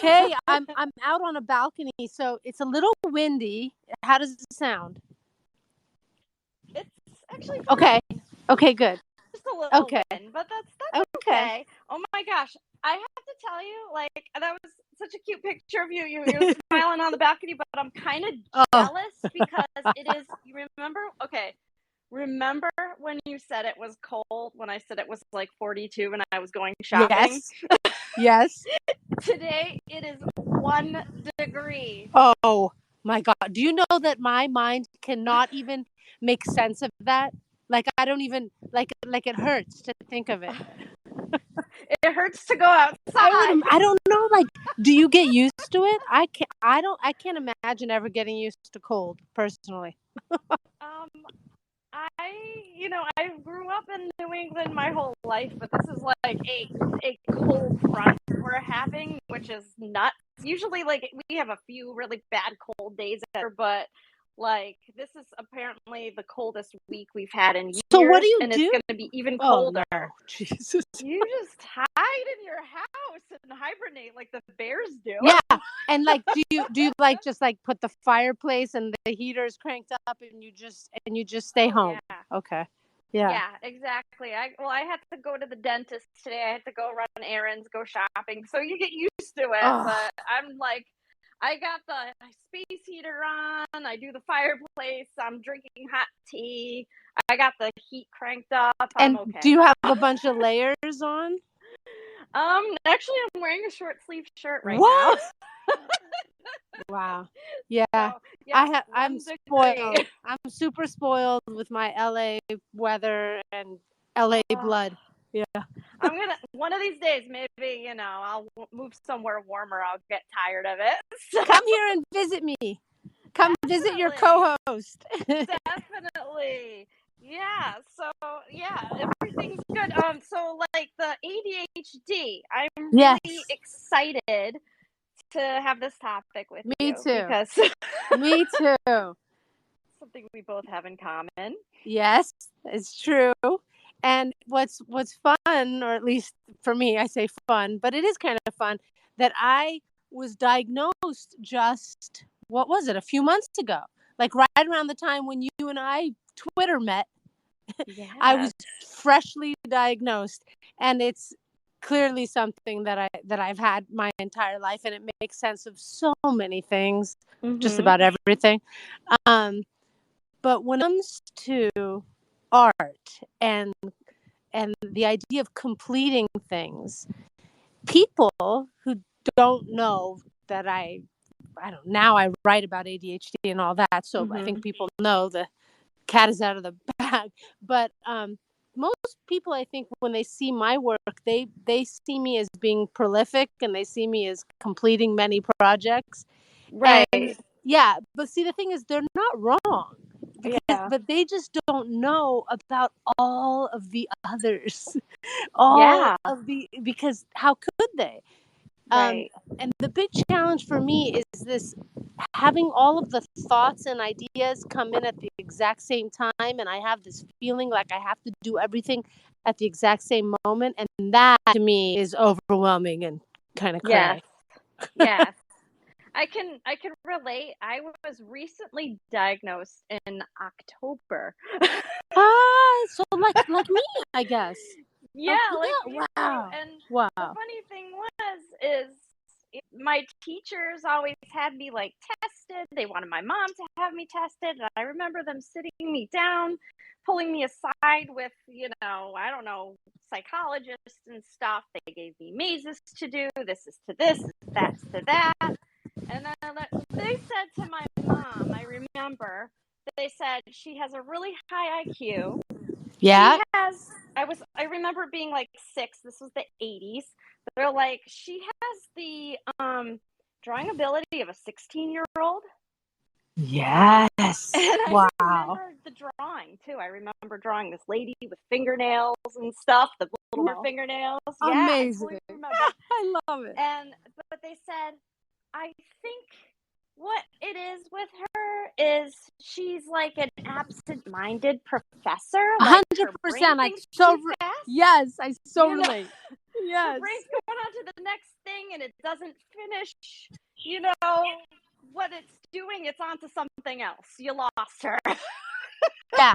okay. I'm out on a balcony, so it's a little windy. How does it sound? It's actually fine. Okay. Okay, good. Just a little Okay. wind, but that's okay. Oh my gosh. I have to tell you, like, that was such a cute picture of you. You're smiling on the balcony, but I'm kind of jealous because it is, you remember? Okay. Remember when you said it was cold, when I said it was like 42 when I was going shopping? Yes. Today it is 1 degree. Oh my God. Do you know that my mind cannot even make sense of that? Like, I don't even, like it hurts to think of it. It hurts to go outside. I don't know. Like, do you get used to it? I can't imagine ever getting used to cold personally. I grew up in New England my whole life, but this is like a cold front we're having, which is nuts. Usually, like, we have a few really bad cold days there, but like, this is apparently the coldest week we've had in years. So what do you and do? It's going to be even colder. Oh, no. Jesus. You just hide in your house and hibernate like the bears do. Yeah, and like, do you like just like put the fireplace and the heaters cranked up and you just stay home? Yeah. Okay. Yeah. Yeah, exactly. I had to go to the dentist today. I had to go run errands, go shopping. So you get used to it. But I'm like, I got the space heater on. I do the fireplace. I'm drinking hot tea. I got the heat cranked up. And I'm okay. do you have a bunch of layers on? Actually, I'm wearing a short sleeve shirt right What? now. Wow. Yeah. So, yeah, I'm spoiled. I'm super spoiled with my LA weather and LA blood. Yeah. One of these days, maybe, I'll move somewhere warmer. I'll get tired of it. So. Come here and visit me. Come visit your co-host. Definitely. Yeah. So, yeah, everything's good. So, like, the ADHD, I'm really excited to have this topic with you. Me too. Because Me too. Something we both have in common. Yes, it's true. And what's fun, or at least for me, I say fun, but it is kind of fun, that I was diagnosed just, what was it, a few months ago? Like right around the time when you and I Twitter met. Yes. I was freshly diagnosed, and it's clearly something that I've had my entire life, and it makes sense of so many things, just about everything. But when it comes to art and the idea of completing things, people who don't know that now I write about ADHD and all that, so I think people know the cat is out of the bag. But most people, I think, when they see my work, they see me as being prolific, and they see me as completing many projects. Right. And, yeah, but see, the thing is, they're not wrong. But they just don't know about all of the others. Because how could they? Right. And the big challenge for me is this, having all of the thoughts and ideas come in at the exact same time, and I have this feeling like I have to do everything at the exact same moment, and that to me is overwhelming and kind of crazy. Yes. I can relate. I was recently diagnosed in October. So like me, I guess. Yeah, like me. Wow. And the funny thing is my teachers always had me like tested. They wanted my mom to have me tested, and I remember them sitting me down, pulling me aside with, I don't know, psychologists and stuff. They gave me mazes to do. This is to this, that's to that. And then they said to my mom, I remember, they said she has a really high IQ. Yeah. I remember being like 6. This was the 80s. They're like, she has the drawing ability of a 16-year-old. Yes. And I remember the drawing too. I remember drawing this lady with fingernails and stuff, the little fingernails. Amazing. Yeah, I remember. I love it. But they said, I think what it is with her is she's like an absent-minded professor. 100%. Yes, I so relate. Yes. Her brain's going on to the next thing and it doesn't finish, what it's doing. It's on to something else. You lost her. Yeah,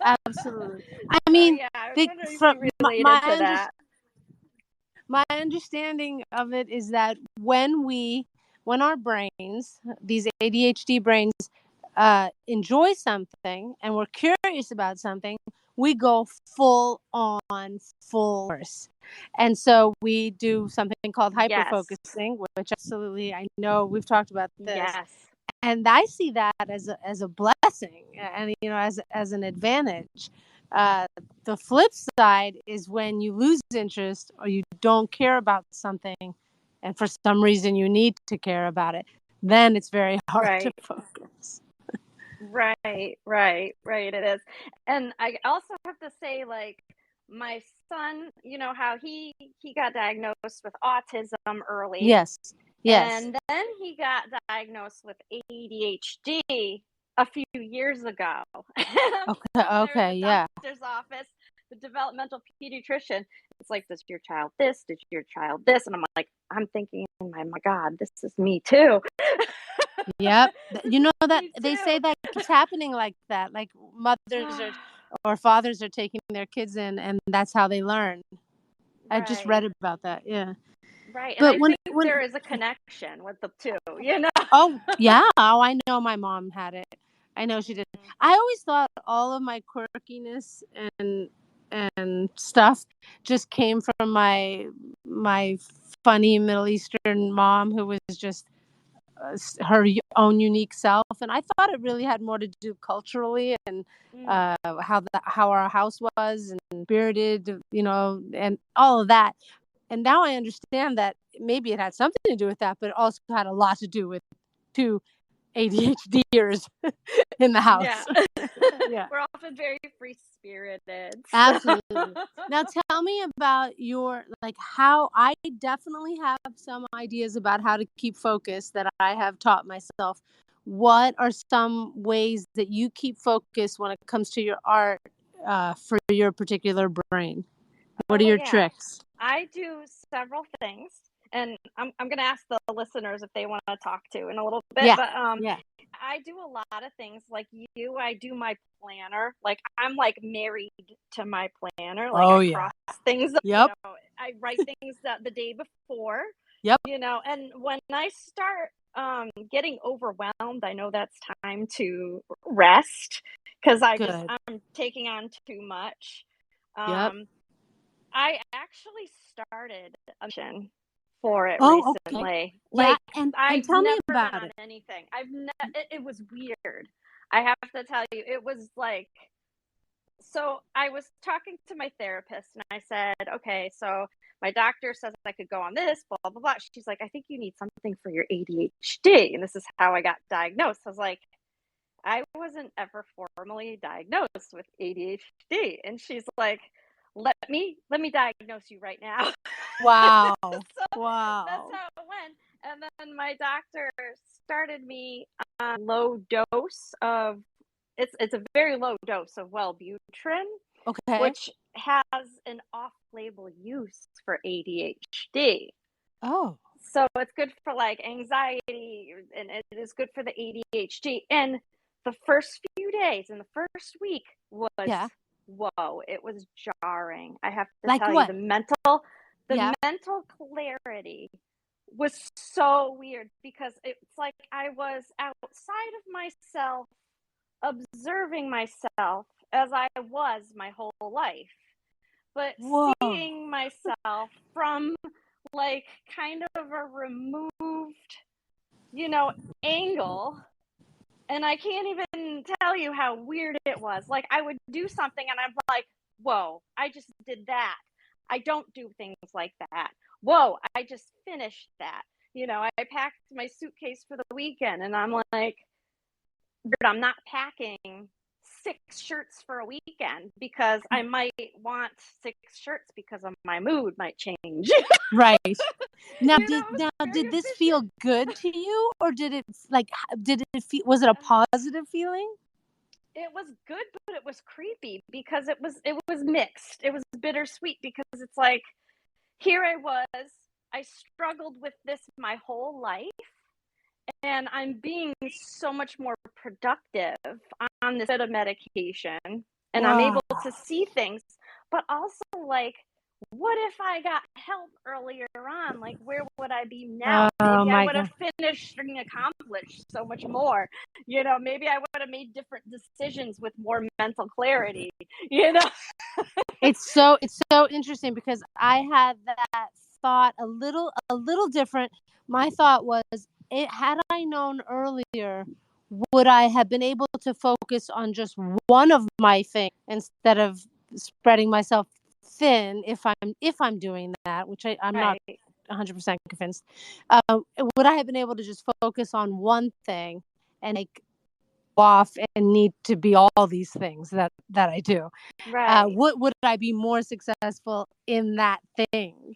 absolutely. I mean, yeah, I was the, wondering if from you related to that. my understanding of it is that when our brains, these ADHD brains, enjoy something and we're curious about something, we go full force. And so we do something called Yes. hyperfocusing, which absolutely, I know we've talked about this. Yes. And I see that as a blessing, and as an advantage. The flip side is when you lose interest or you don't care about something, and for some reason you need to care about it, then it's very hard to Right. focus. Right. It is. And I also have to say, like, my son, how he got diagnosed with autism early. Yes. And then he got diagnosed with ADHD a few years ago. Okay. Yeah. Doctor's office, the developmental pediatrician. It's like, does your child this? Does your child this? And I'm like, I'm thinking, oh my God, this is me too. Yep. You know that they say that it's happening like that. Like mothers or fathers are taking their kids in, and that's how they learn. I just read about that. Yeah. Right. And But I think there is a connection with the two, Oh, yeah. Oh, I know my mom had it. I know she did. I always thought all of my quirkiness and stuff just came from my funny Middle Eastern mom who was just her own unique self, and I thought it really had more to do culturally and how our house was and spirited, and all of that. And now I understand that maybe it had something to do with that, but it also had a lot to do with two ADHDers in the house. Yeah. Yeah. We're often very free-spirited. So. Absolutely. Now tell me about how I definitely have some ideas about how to keep focus that I have taught myself. What are some ways that you keep focus when it comes to your art for your particular brain? What are your tricks? I do several things, and I'm going to ask the listeners if they want to talk to in a little bit. Yeah. But Yeah. I do a lot of things like you. I do my planner. Like, I'm like married to my planner. Like, I cross things. Yep. I write things the day before. Yep. And when I start getting overwhelmed, I know that's time to rest because I'm taking on too much. Yep. I actually started a mission for it recently. Okay. Like, and I've tell me never about been on it. anything. It was weird. I have to tell you, it was like, so I was talking to my therapist and I said, okay, so my doctor says I could go on this, blah, blah, blah. She's like, I think you need something for your ADHD. And this is how I got diagnosed. I was like, I wasn't ever formally diagnosed with ADHD. And she's like, let me diagnose you right now. Wow. Wow. That's how it went. And then my doctor started me on low dose of it's a very low dose of Wellbutrin, which has an off-label use for ADHD. Oh. So it's good for like anxiety and it is good for the ADHD. And the first few days and the first week was whoa, it was jarring. I have to tell you, the mental clarity was so weird because it's like I was outside of myself, observing myself as I was my whole life, but seeing myself from like kind of a removed, angle. And I can't even tell you how weird it was. Like, I would do something and I'm like, whoa, I just did that. I don't do things like that. Whoa, I just finished that. I packed my suitcase for the weekend and I'm like, I'm not packing 6 shirts for a weekend because I might want 6 shirts because of my mood might change. Right. Now, did this feel good to you, or did it feel? Was it a positive feeling? It was good, but it was creepy because it was mixed. It was bittersweet because it's like, here I was, I struggled with this my whole life, and I'm being so much more productive on this bit of medication, and I'm Wow. able to see things, but also like, what if I got help earlier on? Like, where would I be now? Oh Maybe I my would have God. finished and accomplished so much more. You know, maybe I would have made different decisions with more mental clarity, you know? It's so interesting because I had that thought a little different. My thought was, had I known earlier, would I have been able to focus on just one of my things instead of spreading myself thin if I'm doing that, which I'm not Right. 100% convinced. Would I have been able to just focus on one thing and like off and need to be all these things that I do? Right. Would I be more successful in that thing?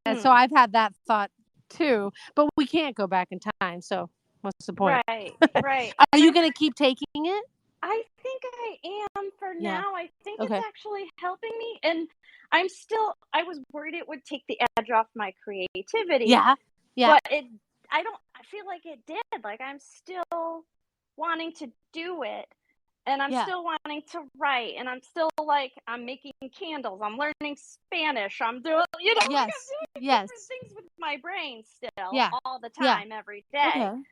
And so Hmm. I've had that thought too, but we can't go back in time. So what's the point? Right. Right. Are And you going to keep taking it? I think I am for Yeah. now. I think it's Okay. actually helping me. And I was worried it would take the edge off my creativity, Yeah. Yeah. but I feel like it did. Like, I'm still wanting to do it, and I'm Yeah. still wanting to write, and I'm still like, I'm making candles, I'm learning Spanish, I'm doing, like, I'm Yes. doing different Yes. things with my brain still Yeah. all the Yeah. time, every day. Okay.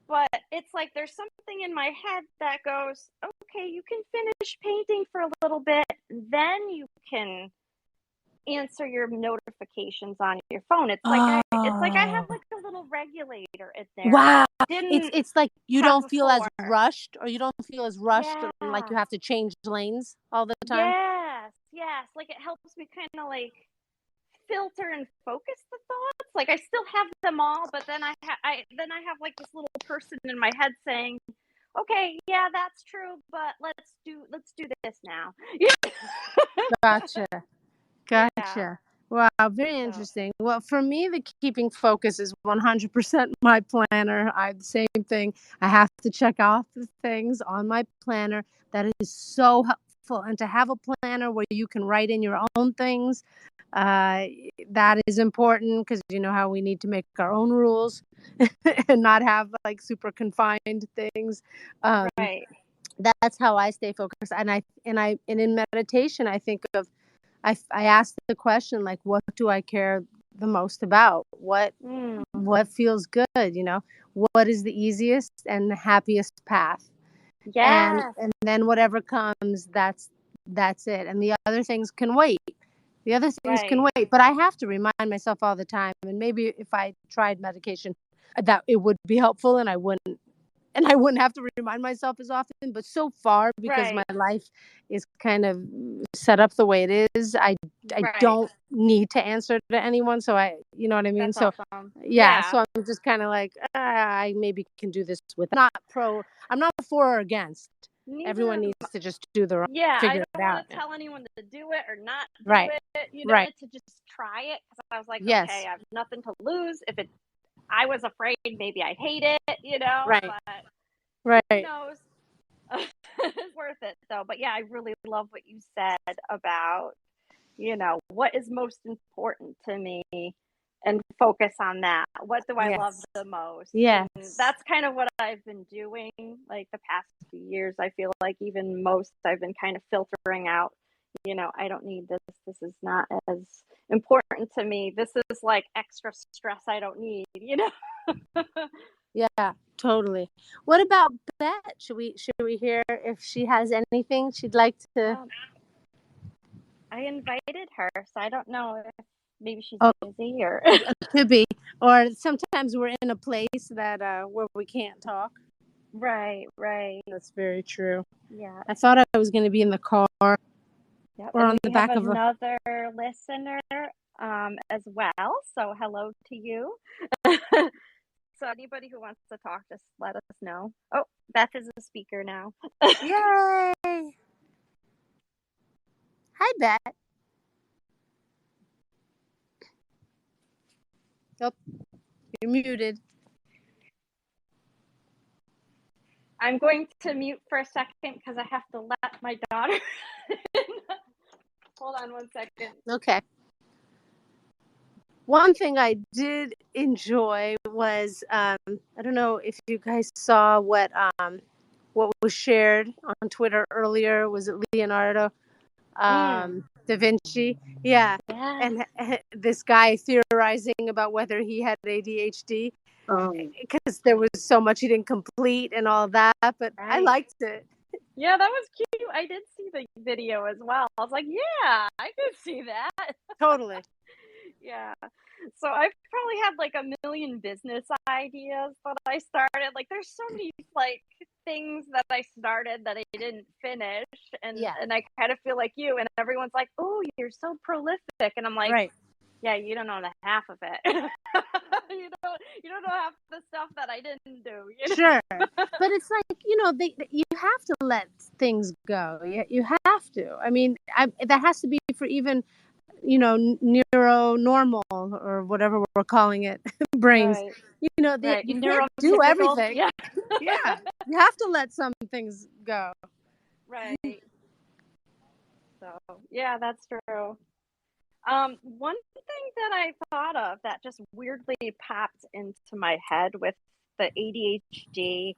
But it's like there's something in my head that goes, okay, you can finish painting for a little bit, then you can answer your notifications on your phone. It's like I have Oh. like a little regulator in there that Wow. I didn't It's like you have don't feel as before. rushed, or you don't feel as rushed Yeah. and like you have to change lanes all the time. Yes. Yes. Like, it helps me kind of like filter and focus the thoughts. Like, I still have them all, but then I have like this little person in my head saying, "Okay, yeah, that's true, but let's do this now." Gotcha. Yeah. Gotcha. Wow, very So, interesting. Well, for me, the keeping focus is 100% my planner. I the same thing. I have to check off the things on my planner. That is so helpful. And to have a planner where you can write in your own things, uh, that is important because you know how we need to make our own rules and not have like super confined things. Um, right. that's how I stay focused. And in meditation, I think of I asked the question, like, what do I care the most about? Mm, What feels good? You know, what is the easiest and the happiest path? yes. And then whatever comes, that's it. And the other things can wait. The other things can Right. wait. But I have to remind myself all the time. And maybe if I tried medication, that it would be helpful, and I wouldn't have to remind myself as often. But so far, because my Right. life is kind of set up the way it is, I Right. don't need to answer to anyone. So you know what I mean? That's So awesome. yeah, Yeah. so I'm just kind of like, I maybe can do this with, I'm not for or against. Neither Everyone am needs to just do their own, Yeah, I figure it don't want out. to tell anyone to do it or not do Right. it, Right. to just try it, because I was like, okay, Yes. I have nothing to lose. I was afraid maybe I'd hate it, Right. but who Right. knows? It's worth it though. But yeah, I really love what you said about, what is most important to me, and focus on that. What do I love Yes. the most? And Yes. that's kind of what I've been doing like the past few years. I feel like even most I've been kind of filtering out, I don't need this. This is not as important to me. This is like extra stress I don't need. Yeah, totally. What about Bet? Should we hear if she has anything she'd like to? um, I invited her, so I don't know if maybe she's Oh, busy or. could be. Or sometimes we're in a place that where we can't talk. Right, right. That's very true. Yeah. I thought I was going to be in the car Yep, or and on the we have back of a. another listener as well. So hello to you. So anybody who wants to talk, just let us know. Oh, Beth is a speaker now. Yay! Hi, Bet. Oh, you're muted. I'm going to mute for a second because I have to let my daughter in. Hold on one second. Okay. One thing I did enjoy was I don't know if you guys saw what was shared on Twitter earlier. Was it Leonardo da Vinci? Yeah, Yes. and this guy theorizing about whether he had ADHD because there was so much he didn't complete and all that. But I Right. liked it. Yeah, that was cute. I did see the video as well. I was like, yeah, I could see that. Totally. Yeah. So I've probably had like a million business ideas that I started. Like there's so many like things that I started that I didn't finish, Yeah. and I kind of feel like you, and everyone's like, "Oh, you're so prolific." And I'm like, Right. "Yeah, you don't know the half of it." You don't know half the stuff that I didn't do, you know? Sure. But it's like, you have to let things go. You have to. I mean, that has to be for even, neuro normal or whatever we're calling it, brains. Right. Right. You can't do Neurotypical. everything. Yeah. Yeah. You have to let some things go. Right. So, yeah, that's true. One thing that I thought of that just weirdly popped into my head with the ADHD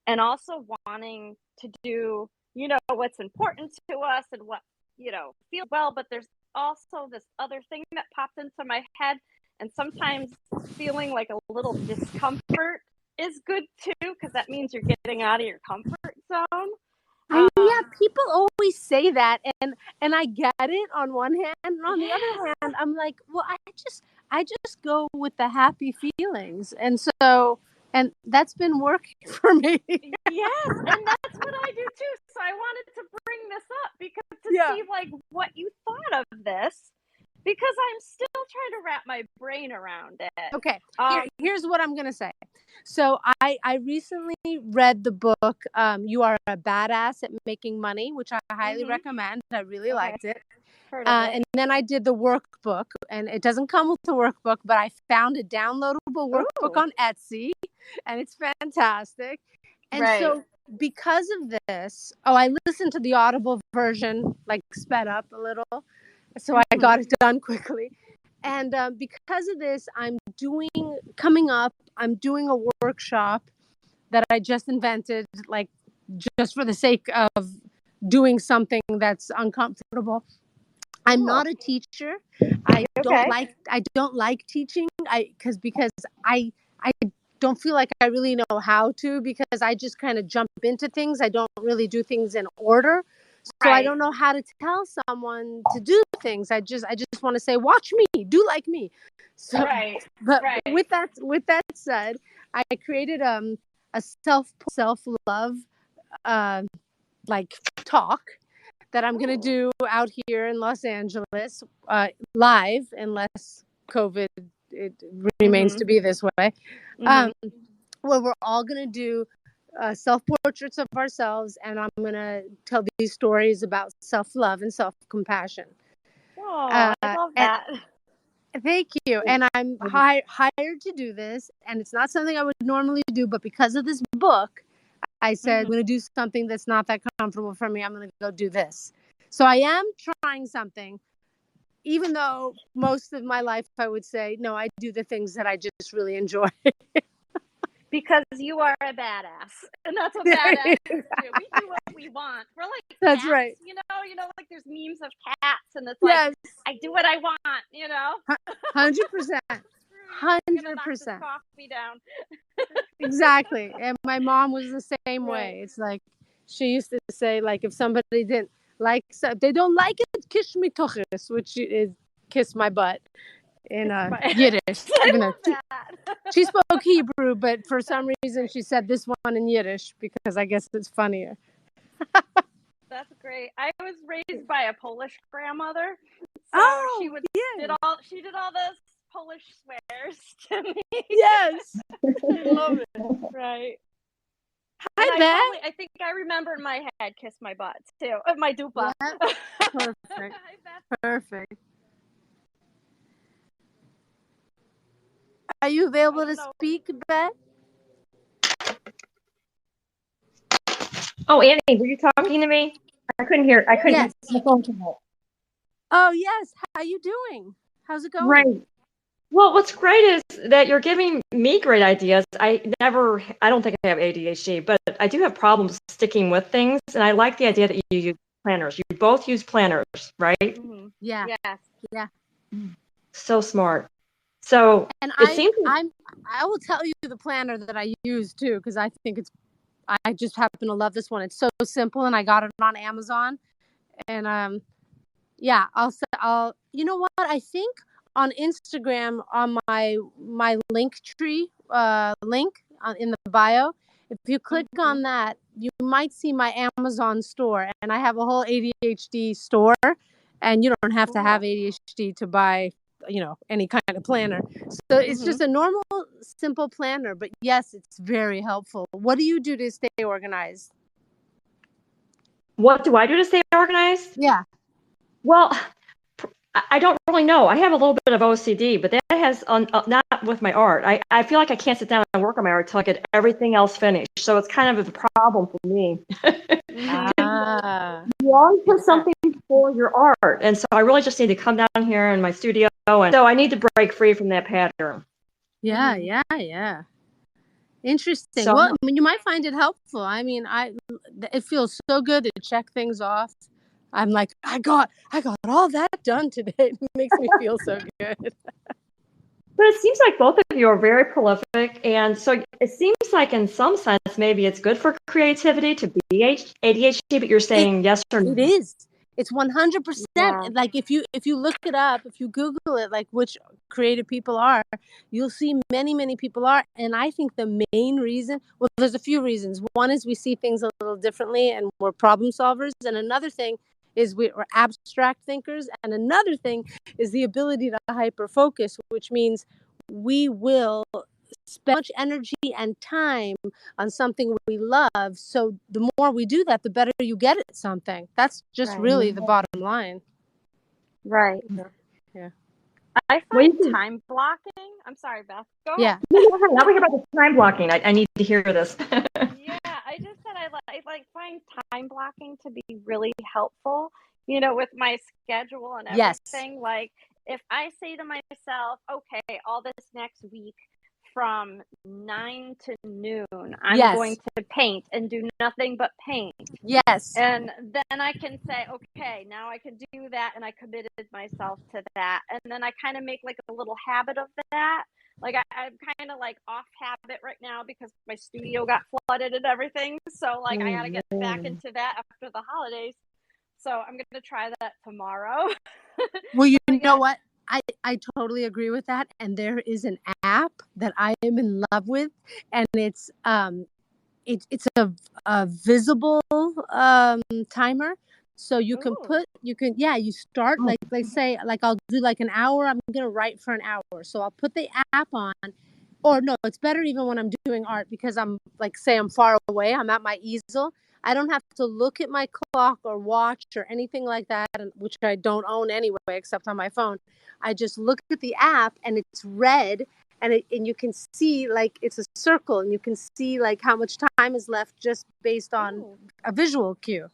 and also wanting to do, what's important to us and what, feel well, but there's also this other thing that popped into my head. And sometimes feeling like a little discomfort is good too, because that means you're getting out of your comfort zone. Yeah, people always say that, and I get it on one hand, and on the other hand, I'm like, well, I just go with the happy feelings, and that's been working for me. Yes, and that's what I do too. So I wanted to bring this up because to Yeah. see like what you thought of this, because I'm still trying to wrap my brain around it. Okay, here's what I'm gonna say. So I recently read the book You Are a Badass at Making Money, which I highly recommend. I really liked it. Heard of it. And then I did the workbook, and it doesn't come with the workbook, but I found a downloadable workbook on Etsy, and it's fantastic. And so because of this, I listened to the Audible version, like sped up a little, so I got it done quickly. And because of this, I'm doing a workshop that I just invented, like just for the sake of doing something that's uncomfortable. I'm not a teacher. I don't like teaching. Because I don't feel like I really know how to, because I just kind of jump into things. I don't really do things in order. So I don't know how to tell someone to do things. I just want to say, watch me, do like me. So, but with that said, I created a self love like talk that I'm going to do out here in Los Angeles, live, unless COVID remains to be this way. Where we're all going to do self-portraits of ourselves, and I'm going to tell these stories about self-love and self-compassion. Oh, I love that. Thank you. And I'm hired to do this, and it's not something I would normally do, but because of this book, I said, I'm going to do something that's not that comfortable for me. I'm going to go do this. So I am trying something, even though most of my life I would say, no, I do the things that I just really enjoy. Because you are a badass, and that's what badasses do. We do what we want. We're like That's cats, right. Like there's memes of cats, and it's like, I do what I want, 100%. Coffee down. Exactly. And my mom was the same way. It's like, she used to say, like, if somebody didn't like, if they don't like it, kiss me toches, which is kiss my butt in Yiddish. Even though she spoke Hebrew, but for some reason she said this one in Yiddish because I guess it's funnier. That's great. I was raised by a Polish grandmother, so she did all those Polish swears to me. Yes, I love it. Right. Hi, Beth. I think I remember in my head, kiss my butt too. My dupa. Yeah. Perfect. Hi, Beth. Perfect. Are you available to speak, Beth? Oh, Annie, were you talking to me? I couldn't hear. I couldn't. Yes. The phone came out. Oh, yes. How are you doing? How's it going? Great. Well, what's great is that you're giving me great ideas. I don't think I have ADHD, but I do have problems sticking with things. And I like the idea that you use planners. You both use planners, right? Mm-hmm. Yeah. Yes. Yeah. So smart. So And it seems I will tell you the planner that I use too, because I think I just happen to love this one. It's so simple, and I got it on Amazon. And yeah, you know what? I think on Instagram, on my link tree link in the bio, if you click on that, you might see my Amazon store, and I have a whole ADHD store, and you don't have to have ADHD to buy, any kind of planner. So it's just a normal, simple planner, but yes, it's very helpful. What do you do to stay organized? what do I do to stay organized? Yeah. Well, I don't really know. I have a little bit of OCD, but that has not with my art. I feel like I can't sit down and work on my art until I get everything else finished. So it's kind of a problem for me. Ah. You always put something for your art. And so I really just need to come down here in my studio. And so I need to break free from that pattern. Yeah, yeah. Interesting. So, Well, I mean, you might find it helpful. I mean, it feels so good to check things off. I'm like, I got all that done today. It makes me feel so good. but it seems like both of you are very prolific. And so it seems like in some sense, maybe it's good for creativity to be ADHD, but you're saying yes or no. It is. It's 100%. Yeah. Like if you look it up, if you Google it, like which creative people are, you'll see many people are. And I think the main reason, well, there's a few reasons. One is we see things a little differently and we're problem solvers. And another thing is we're abstract thinkers. And another thing is the ability to hyperfocus, which means we will spend much energy and time on something we love. So the more we do that, the better you get at something. That's just really the bottom line. Right. Yeah. I find time blocking. I'm sorry, Beth. Go ahead. Now we hear about the time blocking. I need to hear this. Yeah, I just said I find time blocking to be really helpful, with my schedule and everything. Like if I say to myself, okay, all this next week from 9 to noon, I'm going to paint and do nothing but paint. Yes. And then I can say, okay, now I can do that. And I committed myself to that. And then I kind of make like a little habit of that. Like I'm kind of like off habit right now because my studio got flooded and everything. So like I got to get back into that after the holidays. So I'm going to try that tomorrow. Well, you know what? I totally agree with that. And there is an app that I am in love with, and it's it's a visible timer. So you can you start like say like I'll do like an hour. I'm gonna write for an hour. So I'll put the app on, or no, it's better even when I'm doing art because I'm like say I'm far away. I'm at my easel. I don't have to look at my clock or watch or anything like that, which I don't own anyway, except on my phone. I just look at the app and it's red, and you can see like it's a circle, and you can see like how much time is left just based on a visual cue.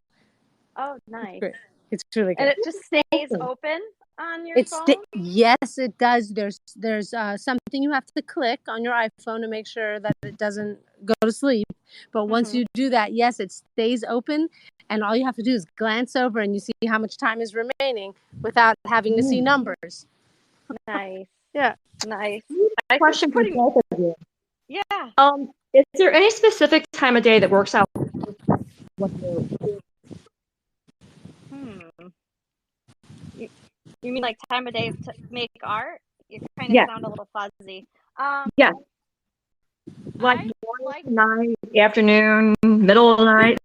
Oh, nice. It's really good. And it just stays open on your phone? Yes, it does. There's something you have to click on your iPhone to make sure that it doesn't go to sleep. But once you do that, yes, it stays open, and all you have to do is glance over and you see how much time is remaining without having to see numbers. Nice. Yeah. Nice. Question for both of you. Yeah. Is there any specific time of day that works out? You mean like time of day to make art? You kind of sound a little fuzzy. Yeah. Like morning, night, afternoon, middle of the night.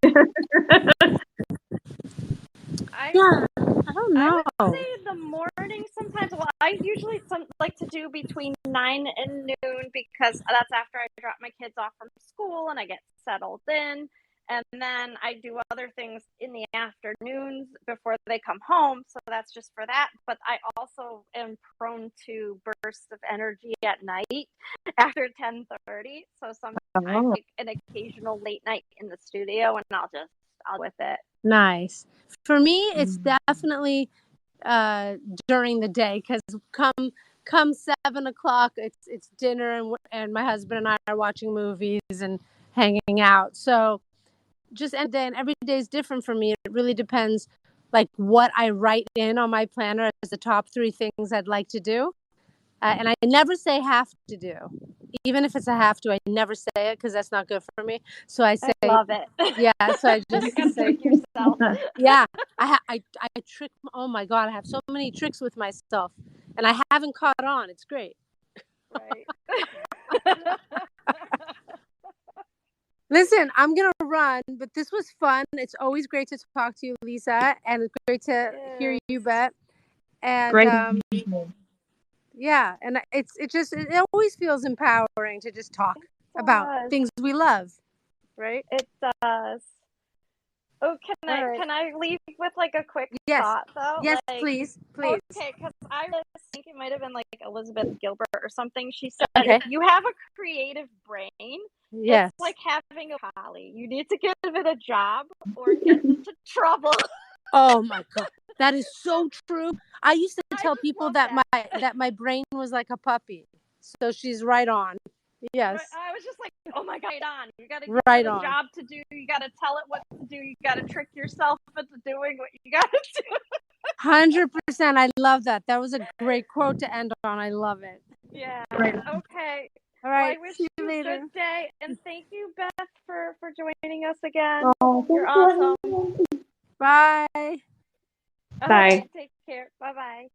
I don't know. I would say the morning sometimes. Well, I usually like to do between 9 and noon because that's after I drop my kids off from school and I get settled in. And then I do other things in the afternoons before they come home. So that's just for that. But I also am prone to bursts of energy at night after 10:30. So sometimes I take an occasional late night in the studio and I'll with it. Nice. For me, it's definitely during the day, because come come 7 o'clock, it's dinner, and my husband and I are watching movies and hanging out. So just end the day, and every day is different for me. It really depends, like what I write in on my planner as the top 3 things I'd like to do. And I never say have to do. Even if it's a have to, I never say it because that's not good for me. So I say, I love it. yeah. So I just You gotta say, trick yourself. yeah. I trick. Oh my God, I have so many tricks with myself, and I haven't caught on. It's great. Right. Listen, I'm gonna run, but this was fun. It's always great to talk to you, Lisa, and it's great to hear you, Beth. And Great. yeah, and it always feels empowering to just talk about things we love, right? It does. Oh, Right. can I leave with like a quick Yes. thought though? Yes, Like, please. okay, because I really think it might have been like Elizabeth Gilbert or something. She said, Okay. if you have a creative brain, Yes. it's like having a poly. You need to give it a job or get into trouble. Oh my God, that is so true. I used to tell just people love that my brain was like a puppy. So she's right on. Yes. I was just like, oh my God, right on. You got to give Right it a on. job to do. You got to tell it what to do. You got to trick yourself into doing what you got to do. 100%. I love that. That was a great quote to end on. I love it. Yeah. Right. Okay. All right. Well, I wish See you you a later. good day, and thank you, Beth, for joining us again. Oh, You're awesome. Bye. Bye. Okay, take care. Bye bye.